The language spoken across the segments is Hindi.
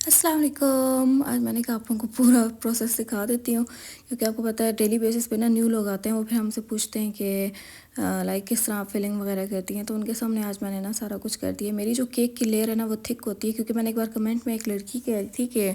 अस्सलाम वालेकुम। आज मैंने कहा आप लोगों को पूरा प्रोसेस सिखा देती हूँ, क्योंकि आपको पता है डेली बेसिस पे ना न्यू लोग आते हैं, वो फिर हमसे पूछते हैं कि लाइक किस तरह आप फिलिंग वगैरह करती हैं। तो उनके सामने आज मैंने ना सारा कुछ कर दिया। मेरी जो केक की लेयर है ना वो थिक होती है, क्योंकि मैंने एक बार कमेंट में एक लड़की कह रही थी कि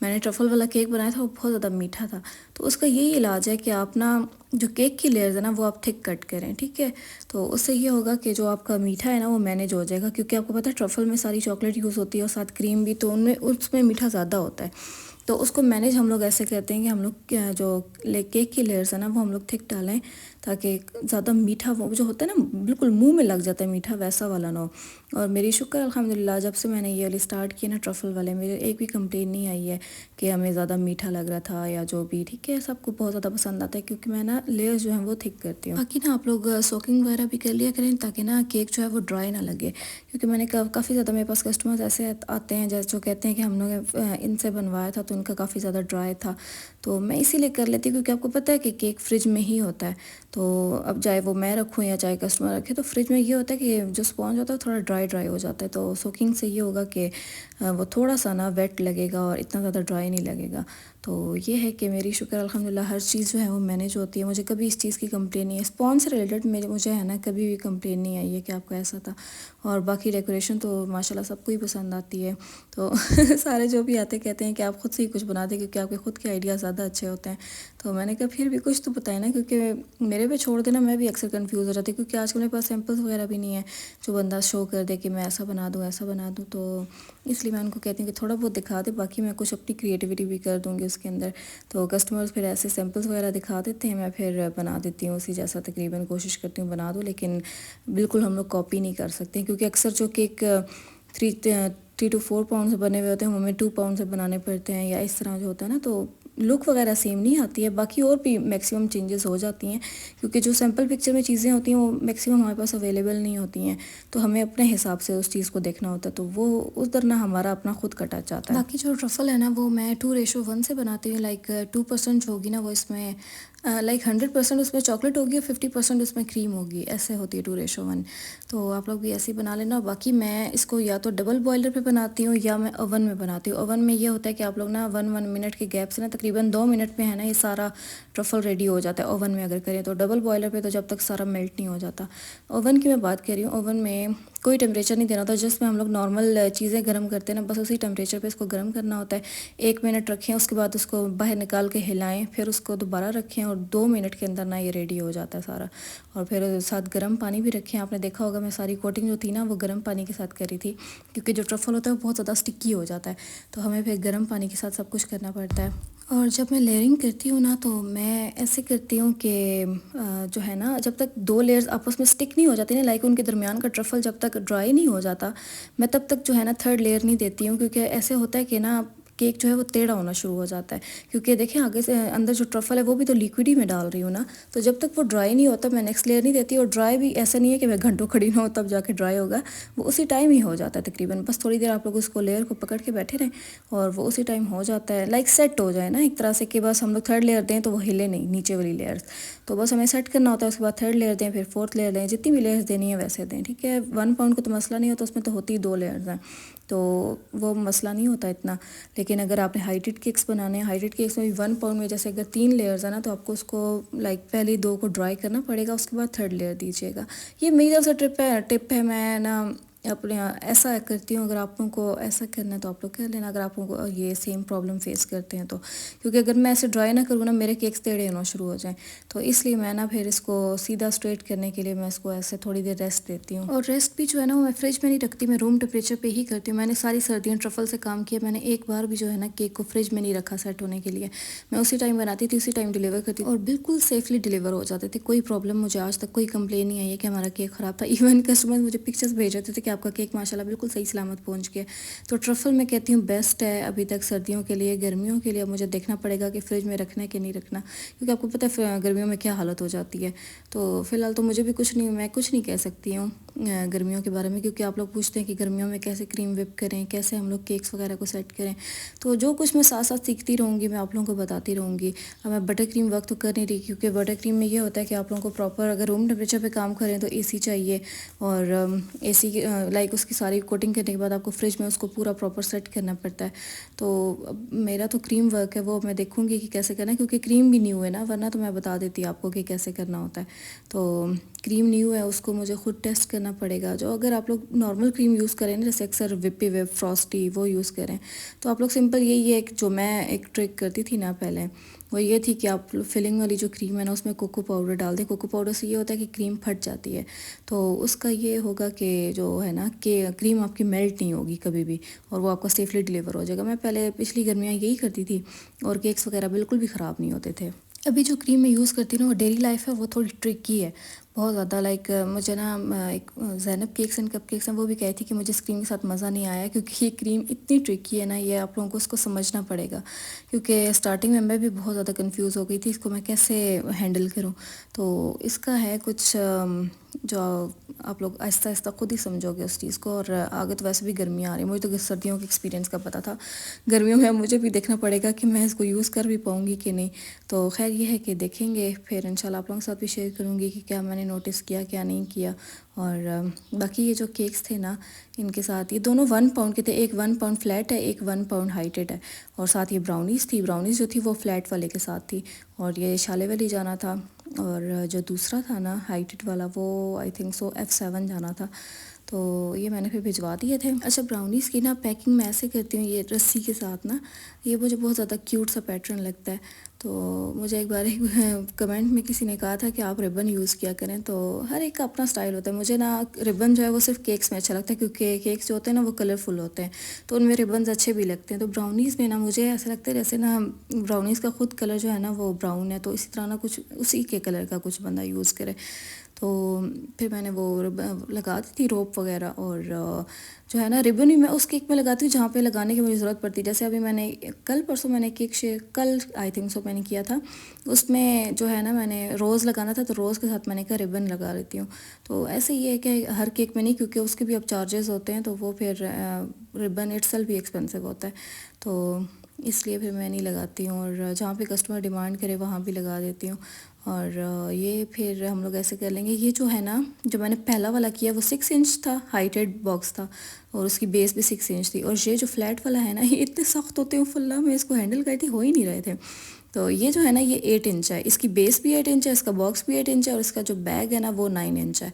मैंने ट्रफल वाला केक बनाया था, वो बहुत ज़्यादा मीठा था। तो उसका यही इलाज है कि आप ना जो केक की लेयर्स है ना वो आप थिक कट करें, ठीक है। तो उससे ये होगा कि जो आपका मीठा है ना वो मैनेज हो जाएगा, क्योंकि आपको पता है ट्रफल में सारी चॉकलेट यूज़ होती है और साथ क्रीम भी, तो उनमें उसमें मीठा ज़्यादा होता है। तो उसको मैनेज हम लोग ऐसे करते हैं कि हम लोग जो केक की लेयर्स है ना वो हम लोग थिक डालें, ताकि ज़्यादा मीठा वो जो होता है ना बिल्कुल मुंह में लग जाता है मीठा, वैसा वाला ना हो। और मेरी शुक्र अल्हम्दुलिल्लाह, जब से मैंने ये वाली स्टार्ट की ना ट्रफल वाले, मेरे एक भी कंप्लेन नहीं आई है कि हमें ज़्यादा मीठा लग रहा था या जो भी, ठीक है। सबको बहुत ज़्यादा पसंद आता है, क्योंकि मैं ना लेयर्स जो हैं वो थिक करती हूँ। बाकी ना आप लोग सोकिंग वगैरह भी कर लिया करें, ताकि ना केक जो है वो ड्राई ना लगे, क्योंकि मैंने काफ़ी ज़्यादा मेरे पास कस्टमर्स ऐसे आते हैं जैसे जो कहते हैं कि हम लोग इनसे बनवाया था तो उनका काफ़ी ज़्यादा ड्राई था। तो मैं इसीलिए कर लेती हूँ, क्योंकि आपको पता है कि केक फ्रिज में ही होता है। तो अब चाहे वो मैं रखूँ या चाहे कस्टमर रखे, तो फ्रिज में ये होता है कि जो स्पॉन्ज होता है थोड़ा ड्राई ड्राई हो जाता है। तो सोकिंग से ये होगा कि वो थोड़ा सा ना वेट लगेगा और इतना ज़्यादा ड्राई नहीं लगेगा। तो ये है कि मेरी शुक्र अल्हम्दुलिल्लाह हर चीज़ जो है वो मैनेज होती है। मुझे कभी इस चीज़ की कंप्लेन नहीं है, स्पॉन्ज से रिलेटेड मेरे मुझे है ना कभी भी कंप्लेन नहीं आई है कि आपका ऐसा था। और बाकी डेकोरेशन तो माशाल्लाह सबको ही पसंद आती है। तो सारे जो भी आते कहते हैं कि आप खुद से ही कुछ बना दें, क्योंकि आपके खुद के आइडिया ज़्यादा अच्छे होते हैं। तो मैंने कहा फिर भी कुछ तो बताए ना, क्योंकि मेरे पे छोड़ देना मैं भी अक्सर कंफ्यूज हो जाती हूँ, क्योंकि आजकल मेरे पास सैम्पल्स वगैरह भी नहीं है जो बंदा शो कर दे कि मैं ऐसा बना दूँ ऐसा बना दूँ। तो इसलिए मैं उनको कहती हूँ कि थोड़ा बहुत दिखा दे, बाकी मैं कुछ अपनी क्रिएटिविटी भी कर दूँगी उसके अंदर। तो कस्टमर्स फिर ऐसे सैम्पल्स वगैरह दिखा देते हैं, मैं फिर बना देती हूँ उसी जैसा, तकरीबन कोशिश करती हूँ बना दूँ। लेकिन बिल्कुल हम लोग कॉपी नहीं कर सकते, क्योंकि अक्सर जो केक 3 to 4 पाउंड से बने हुए होते हैं, हमें 2 पाउंड से बनाने पड़ते हैं, या इस तरह जो होता है ना, तो लुक वगैरह सेम नहीं आती है। बाकी और भी मैक्सिमम चेंजेस हो जाती हैं, क्योंकि जो सैम्पल पिक्चर में चीज़ें होती हैं वो मैक्सिमम हमारे पास अवेलेबल नहीं होती हैं। तो हमें अपने हिसाब से उस चीज़ को देखना होता है, तो वो उधर ना हमारा अपना खुद का टच आता है। बाकी जो ट्रफल है ना वो मैं 2:1 से बनाती हूँ। लाइक 2% जो होगी ना वो इसमें लाइक 100% उसमें चॉकलेट होगी और 50% उसमें क्रीम होगी, ऐसे होती है 2:1। तो आप लोग भी ऐसे ही बना लेना। बाकी मैं इसको या तो डबल बॉयलर पे बनाती हूँ या मैं ओवन में बनाती हूँ। ओवन में ये होता है कि आप लोग ना 1 मिनट के गैप से ना तकरीबन 2 मिनट में है ना ये सारा ट्रफल रेडी हो जाता है ओवन में अगर करें तो। डबल बॉयलर पे तो जब तक सारा मेल्ट नहीं हो जाता। ओवन की मैं बात कर रही हूँ, ओवन में कोई टेम्परेचर नहीं देना होता, जस्ट में हम लोग नॉर्मल चीज़ें गर्म करते हैं ना, बस उसी टेम्परेचर पे इसको गर्म करना होता है। 1 मिनट रखें, उसके बाद उसको बाहर निकाल के हिलाएं, फिर उसको दोबारा रखें और 2 मिनट के अंदर ना ये रेडी हो जाता है सारा। और फिर साथ गर्म पानी भी रखें। आपने देखा होगा मैं सारी कोटिंग जो थी ना वो गर्म पानी के साथ करी थी, क्योंकि जो ट्रफल होता है वो बहुत ज़्यादा स्टिकी हो जाता है, तो हमें फिर गर्म पानी के साथ सब कुछ करना पड़ता है। और जब मैं लेयरिंग करती हूँ ना तो मैं ऐसे करती हूँ कि जो है ना जब तक 2 लेयर्स आपस में स्टिक नहीं हो जाती ना, लाइक उनके दरमियान का ट्रफल जब तक ड्राई नहीं हो जाता, मैं तब तक जो है ना थर्ड लेयर नहीं देती हूँ, क्योंकि ऐसे होता है कि ना केक जो है वो टेढ़ा होना शुरू हो जाता है। क्योंकि देखिए आगे से अंदर जो ट्रफल है वो भी तो लिक्विड ही में डाल रही हूँ ना, तो जब तक वो ड्राई नहीं होता मैं नेक्स्ट लेयर नहीं देती। और ड्राई भी ऐसा नहीं है कि मैं घंटों खड़ी ना हो तब जाके ड्राई होगा, वो उसी टाइम ही हो जाता है तकरीबन। बस थोड़ी देर आप लोग उसको लेयर को पकड़ के बैठे रहें और वो उसी टाइम हो जाता है, लाइक सेट हो जाए ना एक तरह से, कि बस हम लोग थर्ड लेयर दें तो वो हिले नहीं नीचे वाली लेयर्स। तो बस हमें सेट करना होता है, उसके बाद थर्ड लेयर दें, फिर फोर्थ लेयर दें, जितनी भी लेयर्स देनी है वैसे दें, ठीक है। 1 पाउंड को तो मसला नहीं होता, उसमें तो होती ही 2 लेयर्स हैं, तो वो मसला नहीं होता इतना। लेकिन अगर आपने हाइटेड केक्स बनाने हैं, हाइटेड केक्स में भी 1 पाउंड में जैसे अगर 3 लेयर्स है ना, तो आपको उसको लाइक पहले 2 को ड्राई करना पड़ेगा, उसके बाद थर्ड लेयर दीजिएगा। ये मेरी तरफ से टिप है। मैं ना अपने ऐसा करती हूँ, अगर आप लोगों को ऐसा करना है तो आप लोग कर लेना, अगर आप लोगों को ये सेम प्रॉब्लम फेस करते हैं तो। क्योंकि अगर मैं ऐसे ड्राई ना करूँ ना मेरे केक्स टेढ़े होना शुरू हो जाएं, तो इसलिए मैं ना फिर इसको सीधा स्ट्रेट करने के लिए मैं इसको ऐसे थोड़ी देर रेस्ट देती हूँ। और रेस्ट भी जो है ना वो मैं फ्रिज में नहीं रखती, मैं रूम टेम्परेचर पे ही करती हूँ। मैंने सारी सर्दियाँ ट्रफल से काम किया, मैंने एक बार भी जो है ना केक को फ्रिज में नहीं रखा सेट होने के लिए। मैं उसी टाइम बनाती थी, उसी टाइम डिलीवर करती थी और बिल्कुल सेफली डिलीवर हो जाते थे। कोई प्रॉब्लम, मुझे आज तक कोई कंप्लेन नहीं आई है कि हमारा केक ख़राब था। इवन कस्टमर मुझे पिक्चर्स भेज रहे थे कि आपका केक माशाल्लाह बिल्कुल सही सलामत पहुंच गया। तो ट्रफल मैं कहती हूँ बेस्ट है अभी तक सर्दियों के लिए। गर्मियों के लिए मुझे देखना पड़ेगा कि फ्रिज में रखना है कि नहीं रखना, क्योंकि आपको पता है गर्मियों में क्या हालत हो जाती है। तो फ़िलहाल तो मुझे भी कुछ नहीं, मैं कुछ नहीं कह सकती हूँ। गर्मियों के बारे में, क्योंकि आप लोग पूछते हैं कि गर्मियों में कैसे क्रीम व्हिप करें, कैसे हम लोग केक्स वगैरह को सेट करें। तो जो कुछ मैं साथ साथ सीखती रहूँगी, मैं आप लोगों को बताती रहूँगी। अब मैं बटर क्रीम वर्क तो कर नहीं रही, क्योंकि बटर क्रीम में ये होता है कि आप लोगों को प्रॉपर, अगर रूम टेम्परेचर पे काम करें तो एसी चाहिए, और एसी लाइक उसकी सारी कोटिंग करने के बाद आपको फ्रिज में उसको पूरा प्रॉपर सेट करना पड़ता है। तो अब मेरा तो क्रीम वर्क है, वो मैं देखूँगी कि कैसे करना है, क्योंकि क्रीम भी न्यू है ना, वरना तो मैं बता देती आपको कि कैसे करना होता है। तो क्रीम न्यू है, उसको मुझे खुद टेस्ट करना पड़ेगा। जो अगर आप लोग नॉर्मल क्रीम यूज़ करें ना, जैसे अक्सर विपी वेब, फ्रॉस्टी, वो यूज़ करें, तो आप लोग सिंपल यही है, जो मैं एक ट्रिक करती थी ना पहले, वो ये थी कि आप फिलिंग वाली जो क्रीम है ना, उसमें कोको पाउडर डाल दें। कोको पाउडर से ये होता है कि क्रीम फट जाती है, तो उसका ये होगा कि जो है ना कि क्रीम आपकी मेल्ट नहीं होगी कभी भी, और वो आपका सेफली डिलीवर हो जाएगा। मैं पहले पिछली गर्मियाँ यही करती थी, और केक्स वगैरह बिल्कुल भी ख़राब नहीं होते थे। अभी जो क्रीम मैं यूज़ करती हूँ ना, वो डेली लाइफ है, वो थोड़ी ट्रिकी है बहुत ज़्यादा। लाइक मुझे ना एक ज़ैनब केक्स एंड कपकेक्स हैं, वो भी कही थी कि मुझे इस क्रीम के साथ मज़ा नहीं आया, क्योंकि ये क्रीम इतनी ट्रिकी है ना, ये आप लोगों को उसको समझना पड़ेगा। क्योंकि स्टार्टिंग में मैं भी बहुत ज़्यादा कंफ्यूज हो गई थी, इसको मैं कैसे हैंडल करूँ। तो इसका है कुछ जो आप लोग आहिस्ता आहिस्ता खुद ही समझोगे उस चीज़ को। और आगे तो वैसे भी गर्मियाँ आ रही हैं, मुझे तो सर्दियों के एक्सपीरियंस का पता था, गर्मियों में मुझे भी देखना पड़ेगा कि मैं इसको यूज़ कर भी पाऊँगी कि नहीं। तो खैर ये है कि देखेंगे, फिर इंशाल्लाह आप लोगों के साथ भी शेयर करूँगी कि क्या मैंने नोटिस किया, क्या नहीं किया। और बाकी ये जो केक्स थे ना, इनके साथ ये दोनों 1 पाउंड के थे। एक 1 पाउंड फ्लैट है, एक 1 पाउंड हाइटेड है, और साथ ये ब्राउनीज़ थी। ब्राउनीज़ जो थी वो फ्लैट वाले के साथ थी, और ये शाले वाली जाना था। और जो दूसरा था ना हाइटेड वाला, वो आई थिंक सो F7 जाना था। तो ये मैंने फिर भिजवा दिए थे। अच्छा, ब्राउनीज़ की ना पैकिंग मैं ऐसे करती हूँ, ये रस्सी के साथ ना, ये मुझे बहुत ज़्यादा क्यूट सा पैटर्न लगता है। तो मुझे एक बार एक कमेंट में किसी ने कहा था कि आप रिबन यूज़ किया करें, तो हर एक का अपना स्टाइल होता है। मुझे ना रिबन जो है वो सिर्फ केक्स में अच्छा लगता है, क्योंकि केक्स जो होते हैं ना वो कलरफुल होते हैं, तो उनमें रिबन्स अच्छे भी लगते हैं। तो ब्राउनीज़ में ना मुझे ऐसा लगता है जैसे ना ब्राउनीज़ का खुद कलर जो है ना वो ब्राउन है, तो इसी तरह ना कुछ उसी के कलर का कुछ बंदा यूज़ करे। तो फिर मैंने वो लगा दी थी रोप वगैरह, और जो है ना रिबन भी मैं उस केक में लगाती हूँ जहाँ पे लगाने की मुझे ज़रूरत पड़ती है। जैसे अभी मैंने कल परसों मैंने केक कल आई थिंक सो मैंने किया था, उसमें जो है ना मैंने रोज़ लगाना था, तो रोज़ के साथ मैंने कहा रिबन लगा लेती हूँ। तो ऐसे ही है कि हर केक में नहीं, क्योंकि उसके भी अब चार्जेस होते हैं, तो वो फिर रिबन इटसेल्फ भी एक्सपेंसिव होता है, तो इसलिए फिर मैं नहीं लगाती हूँ। और जहाँ पे कस्टमर डिमांड करे वहाँ भी लगा देती हूँ। और ये फिर हम लोग ऐसे कर लेंगे। ये जो है ना, जो मैंने पहला वाला किया वो 6 इंच था, हाइटेड बॉक्स था, और उसकी बेस भी 6 इंच थी। और ये जो फ्लैट वाला है ना, ये इतने सख्त होते हैं फुल्ला, मैं इसको हैंडल करती हो ही नहीं रहे थे। तो ये जो है ना, ये 8 इंच है, इसकी बेस भी 8 इंच है, इसका बॉक्स भी 8 इंच है, और इसका जो बैग है ना वो 9 इंच है।